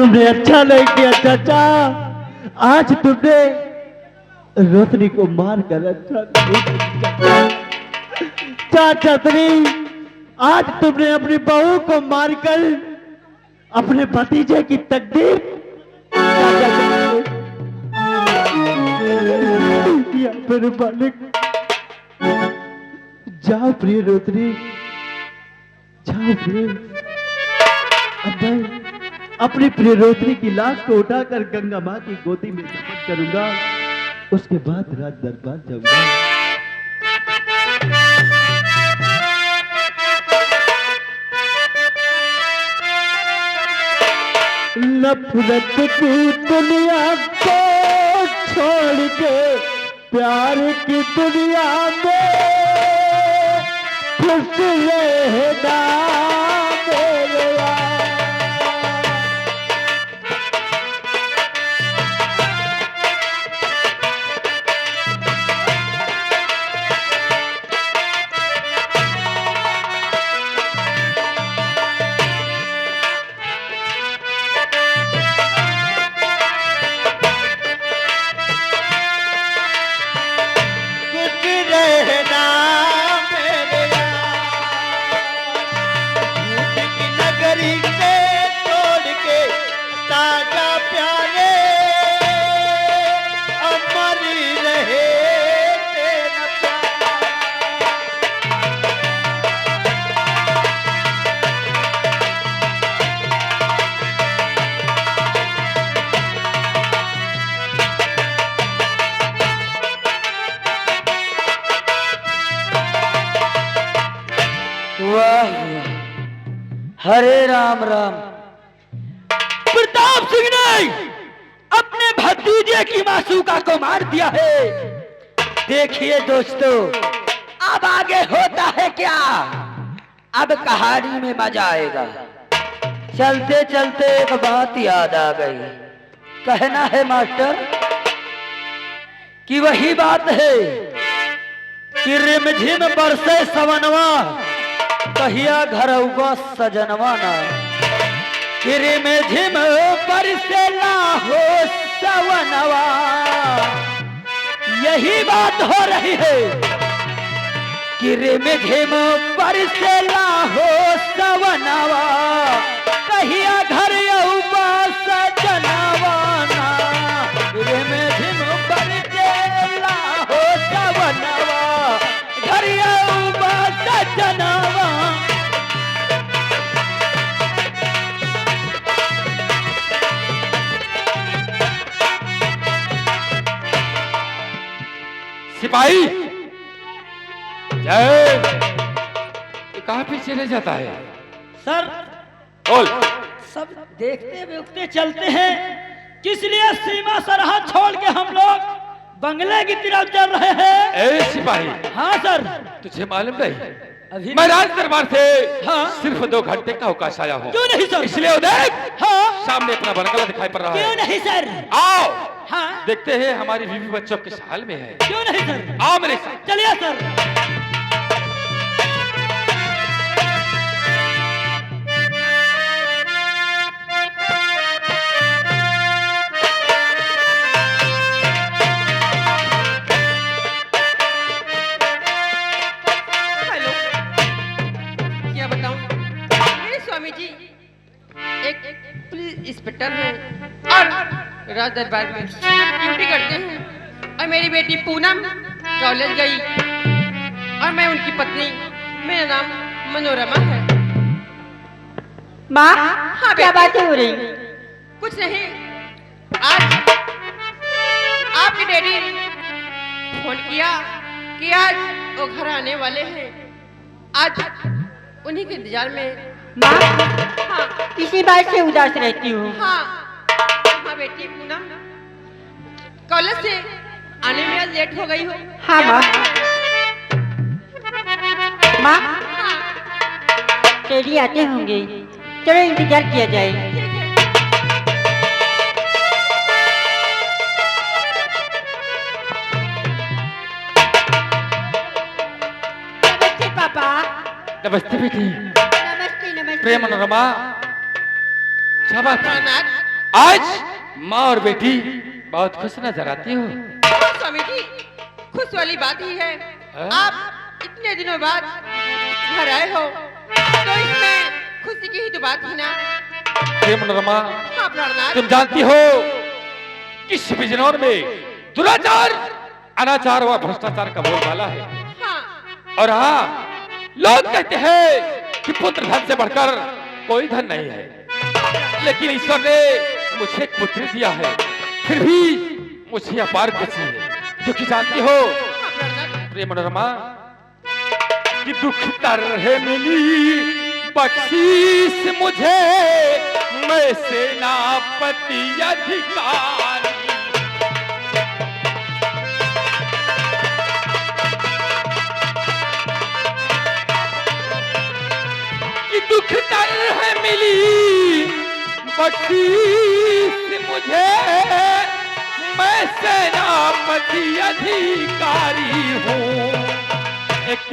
तुमने अच्छा नहीं किया चाचा। आज तुमने रोशनी को मार कर अच्छा नहीं किया। चाचा श्री, आज तुमने अपनी बहू को मारकर अपने भतीजे की तकदीर या मेरे मालिक। जाओ प्रिय रोशनी, जाओ प्रिय। अब मैं अपनी प्रिय रोशनी की लाश को उठाकर गंगा माँ की गोदी में दफन करूंगा। उसके बाद रात दरबार जाऊंगा। नफरत की दुनिया को छोड़ के प्यार की दुनिया में खुश रहना मेरे यार। हरे राम राम। प्रताप सिंह ने अपने भतीजे की मासूका को मार दिया है। देखिए दोस्तों, अब आगे होता है क्या? अब कहानी में मजा आएगा। चलते चलते एक बात याद आ गई। कहना है मास्टर कि वही बात है कि रिमझिम बरसे सवनवा, कहिया घर उगा सजनवा ना। कि रिमझिम बरसे लाहो सवनवा, यही बात हो रही है कि रिमझिम बरसे लाहो सवनवा, कहिया घर उगा सजनवा ना। रिमझिम बरसे लाहो सवनवा, घर उगा सजनवा। सिपाही जय, कहाँ पीछे ले जाता है? सर बोल। सब देखते देखते चलते हैं, किस लिए सीमा सरहद छोड़ के हम लोग बंगले की तरफ चल रहे हैं। ए सिपाही, हाँ सर। तुझे मालूम नहीं अभी मैं राज दरबार से हाँ? सिर्फ 2 घंटे का अवकाश आया हूँ। क्यों नहीं सर? इसलिए वो देख, हाँ? सामने अपना बंगला दिखाई पड़ रहा क्यों है। नहीं सर? आओ हाँ? देखते हैं हमारी बीवी बच्चों किस हाल में है। क्यों नहीं सर? आओ मेरे साथ। चलिए सर। क्या बताऊं? मेरे स्वामी जी एक पुलिस इंस्पेक्टर हैं और राज दरबार में ड्यूटी करते हैं, और मेरी बेटी पूनम कॉलेज गई और मैं उनकी पत्नी, मेरा नाम मनोरमा है। माँ, हाँ क्या बेटी। बातें हो रही? कुछ नहीं, आज आपके डैडी फोन किया कि आज वो घर आने वाले हैं। आज उन्हीं के इंतजार में। माँ, हाँ इसी बात से उदास रहती हूँ। हाँ हाँ बेटी पूनम, कॉलेज से आने में आज लेट हो गई हो। हाँ क्या माँ। बात है? माँ, हाँ डैडी आते होंगे, चलो इंतजार किया जाए। ठीक है। नमस्ते पापा। नमस्ते बेटी। नमस्ते नमस्ते। प्रेम मनोरमा, शाबाश। प्रणाम आज माँ और बेटी बहुत खुश नजर आती हो। स्वामी जी, खुश वाली बात ही है। हाँ? आप इतने दिनों बाद घर आए हो, तो इसमें खुशी की ही तो बात है ना। हे मनोरमा, हाँ प्राणनाथ। तुम जानती हो कि इस बिजनौर में दुराचार, अनाचार व भ्रष्टाचार का बोलबाला है। हाँ, और हाँ, लोग कहते हैं कि पुत्र धन से बढ़कर कोई धन नहीं है, लेकिन ईश्वर ने मुझे एक पुत्री दिया है, फिर भी मुझे अपार खुशी है। क्योंकि जानती हो हाँ प्राणनाथ। प्रिय मनोरमा कि दुख तरह मिली बख्शीश मुझे, मैं सेनापति अधिकारी। कि दुख तरह मिली बख्शीश मुझे, मैं सेनापति अधिकारी हूँ। एक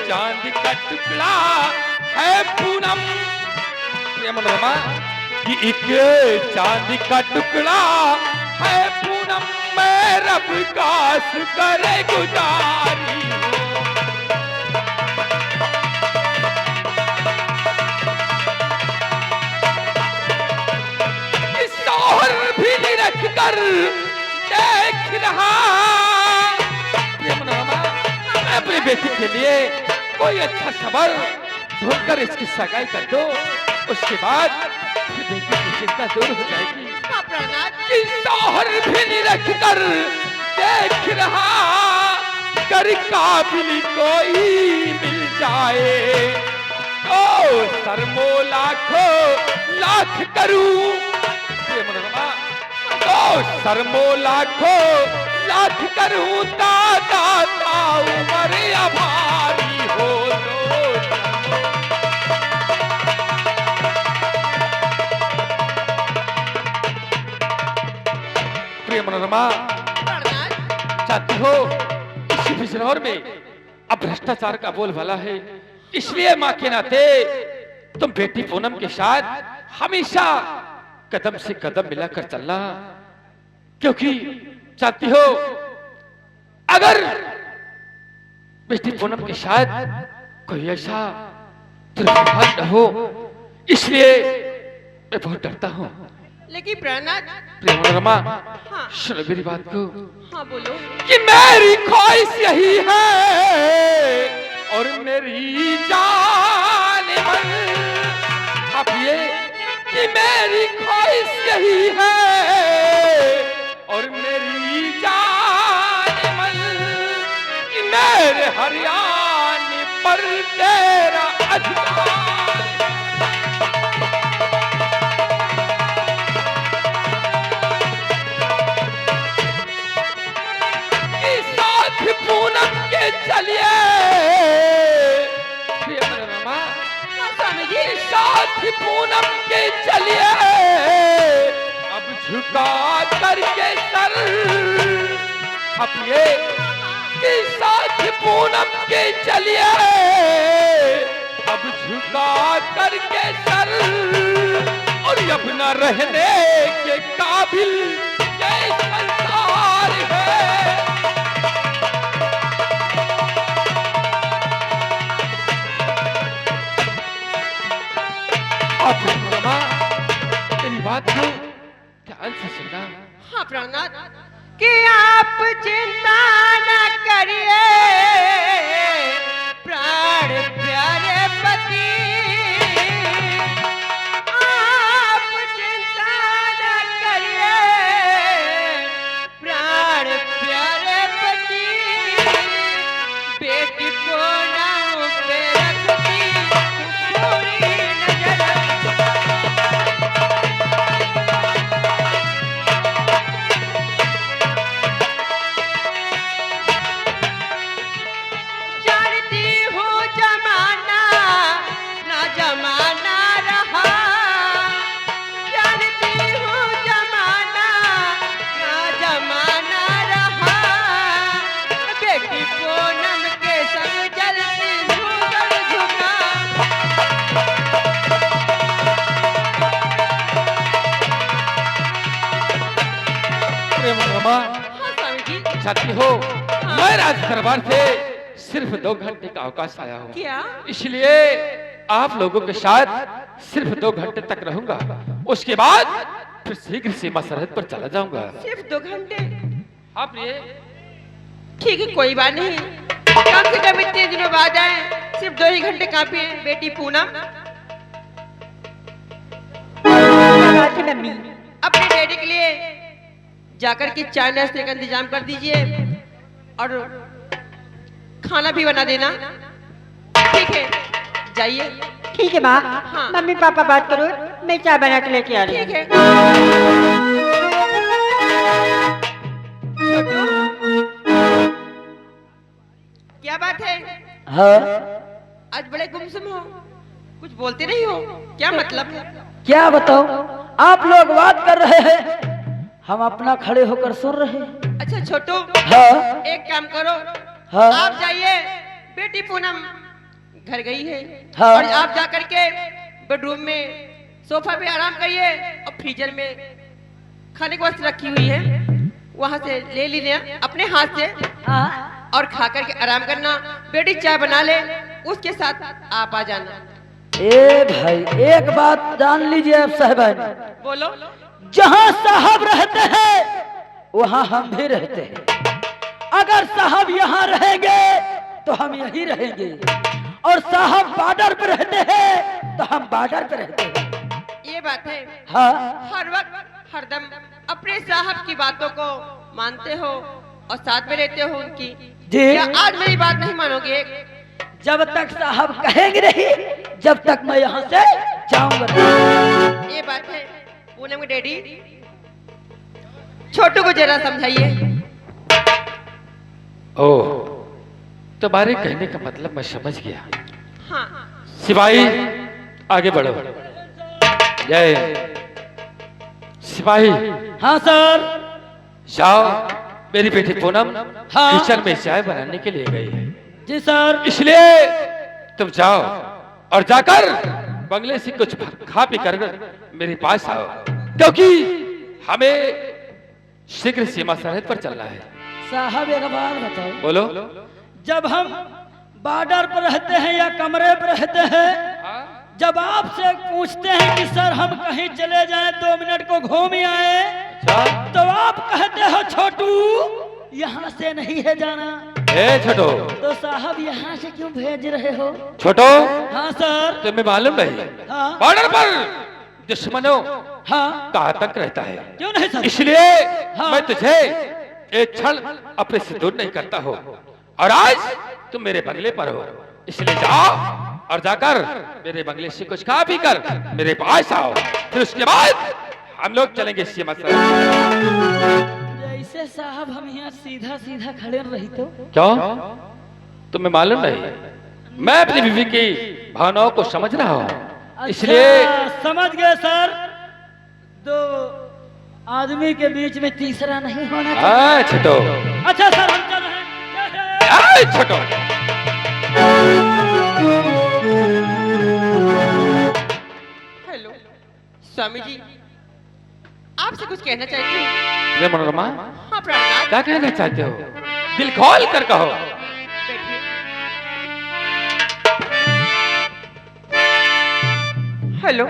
चांद का टुकड़ा है पूनम, प्रिय मनोरमा कि एक चांद का टुकड़ा है पूनम, मैं रब का शुक्र गुजारी हूँ। शोहर भी निरख कर देख रहा, प्रिय मनोरमा मैं अपनी बेटी के लिए कोई अच्छा खबर ढूंढकर इसकी सगाई कर दो, उसके बाद फिर बेटी की चिंता दूर हो जाएगी। हाँ प्राणनाथ। कि शोहर भी निरख कर देख रहा, कर काबिल कोई मिल जाए तो सरमो लाखों लाख करूं, प्रिय मनोरमा तो सरमो लाखों लाख करूं, दादा उमर आभारी हो तो। प्रिय मनोरमा प्राणनाथ। चाहती हो इसी बिजनौर में अब भ्रष्टाचार का बोलबाला है, इसलिए मां के नाते तुम बेटी पूनम के साथ हमेशा कदम से कदम मिलाकर चलना। क्योंकि चाहती हो अगर बेटी पूनम के साथ कोई ऐसा दुर्व्यवहार न हो, इसलिए मैं बहुत डरता हूँ। लेकिन प्राणनाथ। प्रिय मनोरमा हाँ। सुनो मेरी बात को हाँ बोलो। कि मेरी ख्वाहिश यही है और मेरी जान मन, अब ये कि मेरी ख्वाहिश यही है और मेरी जान मन, कि मेरे हरियाणा पर तेरा अधिकार। पूनम के चलिए, प्रिय मनोरमा स्वामी जी। साथ पूनम के चलिए, अब झुका करके सर, अब ये कि साथ पूनम के चलिए, अब झुका करके सर, और अब न रहने के काबिल ये संसार है। तेरी बात को ध्यान से सुनना। हाँ प्राणनाथ। कि आप चिंता न करिए प्राण प्यारे पति, आप चिंता न करिए प्राण प्यारे पति, बेटी पूनम पे रखती पूरी नजर। जानती हूँ जमा मनोरमा, हाँ स्वामी जी। जानती हो मैं राज दरबार से सिर्फ 2 घंटे का अवकाश आया हूँ, क्या? इसलिए आप लोगों के साथ सिर्फ 2 घंटे तक रहूंगा। उसके बाद फिर शीघ्र सीमा सरहद पर चला जाऊंगा। सिर्फ 2 घंटे? हाँ प्रिय, ठीक है, कोई बात नहीं। कम से कम इतने दिनों बाद आए, सिर्फ 2 ही घंटे काफी है। बेटी पूनम, बात है मम्मी। अपने डैडी के लिए जाकर के चाय नाश्ते का इंतजाम कर दीजिए और खाना भी बना देना। ठीक है, जाइए। ठीक है माँ। हाँ। मम्मी पापा बात करो, मैं चाय बना के लेके आ रही ठीक हूँ। है। छोटू, क्या बात है? हाँ, आज बड़े गुमसुम हो, कुछ बोलते नहीं हो, क्या मतलब है? क्या बताओ, आप लोग बात कर रहे हैं, हम अपना खड़े होकर सुन रहे हैं। अच्छा छोटू, हाँ, एक काम करो, हाँ। आप जाइए। बेटी पूनम घर गई है, हाँ। और आप जाकर के बेडरूम में सोफा पे आराम करिए और फ्रीजर में खाने की वस्तु रखी हुई है, वहां से ले लीजिए अपने हाथ से हाँ। और खा करके आराम करना। बेटी चाय बना ले, उसके साथ आप आ जाना। ए भाई, एक बात जान लीजिए आप साहबान, बोलो। जहाँ साहब रहते हैं वहाँ हम भी रहते हैं। अगर साहब यहाँ रहेंगे तो हम यहीं रहेंगे, और साहब बॉर्डर पे रहते हैं तो हम बॉर्डर पे रहते हैं। ये बात है। हाँ, हर वक्त हरदम अपने साहब की बातों को मानते हो और साथ में रहते हो उनकी। जी। क्या आज मेरी बात नहीं मानोगे? जब तक साहब कहेंगे नहीं, जब तक मैं यहाँ से जाऊंगा नहीं। ये बात है। पूनम के डैडी, छोटू को जरा समझाइए। ओह, तुम्हारे कहने का मतलब मैं समझ गया। हाँ। सिपाही आगे बढ़ो। जय सिपाही, हाँ सर। जाओ, मेरी बेटी पूनम हाँ। किचन में चाय बनाने के लिए गई है, जी सर। इसलिए तुम जाओ और जाकर बंगले से कुछ खा पी कर मेरे पास आओ, क्योंकि हमें शीघ्र सीमा सरहद पर चलना है। साहब एक बात बताओ, बोलो। जब हम बॉर्डर पर रहते हैं या कमरे पर रहते हैं, जब आपसे पूछते हैं कि सर हम कहीं चले जाएं 2 मिनट को घूम ही आए, तो आप कहते हो छोटू यहाँ से नहीं है जाना। ए छोटो, तो साहब यहाँ से क्यों भेज रहे हो? छोटो, हाँ सर। तुम्हें मालूम नहीं हाँ। बॉर्डर पर दुश्मनों हाँ। का आतंक रहता है, क्यों नहीं सर? इसलिए हाँ। मैं तुझे एक क्षण अपने से दूर नहीं करता हूँ, और आज तुम मेरे बंगले पर हो, इसलिए जाओ और जाकर मेरे बंगले से कुछ खा पी कर मेरे पास आओ, फिर उसके बाद हम लोग चलेंगे सीमा सरहद। जैसे साहब हम यहाँ सीधा सीधा खड़े रही तो क्यों, तुम्हें मालूम नहीं मैं अपनी बीवी की भावनाओं को समझ रहा हूँ, इसलिए अच्छा, समझ गए सर। 2 आदमी के बीच में तीसरा नहीं होना चाहिए। छोटो। अच्छा सर, हम चल रहे हैं। छोटो, हेलो स्वामी जी, आपसे कुछ कहना चाहती हूँ। ये मनोरमा, हाँ प्राणनाथ, क्या कहना चाहते हो? दिल खोल कर कहो। बैठिए। हेलो।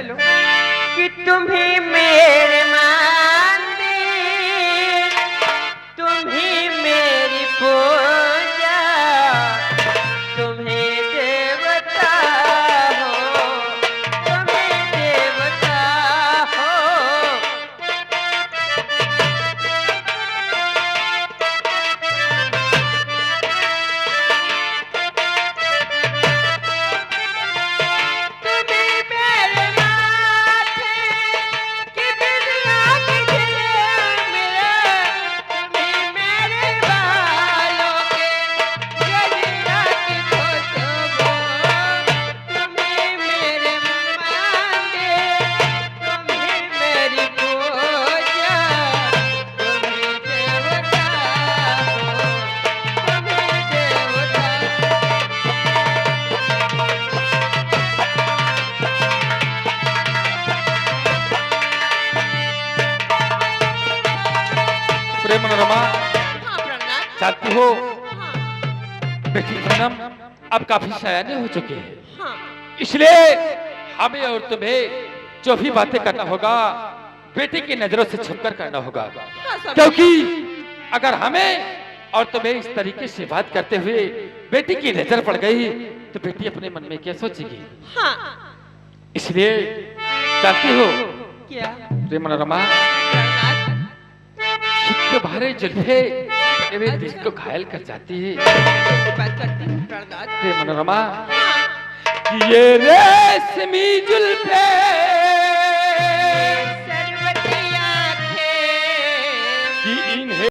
कि तुम्ही मेरे मंदिर, तुम्ही मेरी पूजा, तुम्ही देवता हो, तुम्ही देवता हो। तुम्ही मेरे माथे की प्रिय मनोरमा, हाँ प्रणाम। जानती हो हाँ बेटी पूनम अब काफी सयाने हो चुके हैं, हाँ इसलिए हमें और तुम्हें जो भी बातें करना होगा बेटी की नजरों से छुपकर करना होगा, हाँ स्वामी क्योंकि अगर हमें और तुम्हें इस तरीके से बात करते हुए बेटी की नजर पड़ गई तो बेटी अपने मन में क्या सोचेगी। हाँ इसलिए जानती हो क्या प्रिय मनोरमा, प्रणाम। तुम्हारे जुल्फे मेरे दिल को घायल कर जाती है कैसी बात करती हूँ प्रणाम। प्रिय मनोरमा। ये रेशमी जुल्फे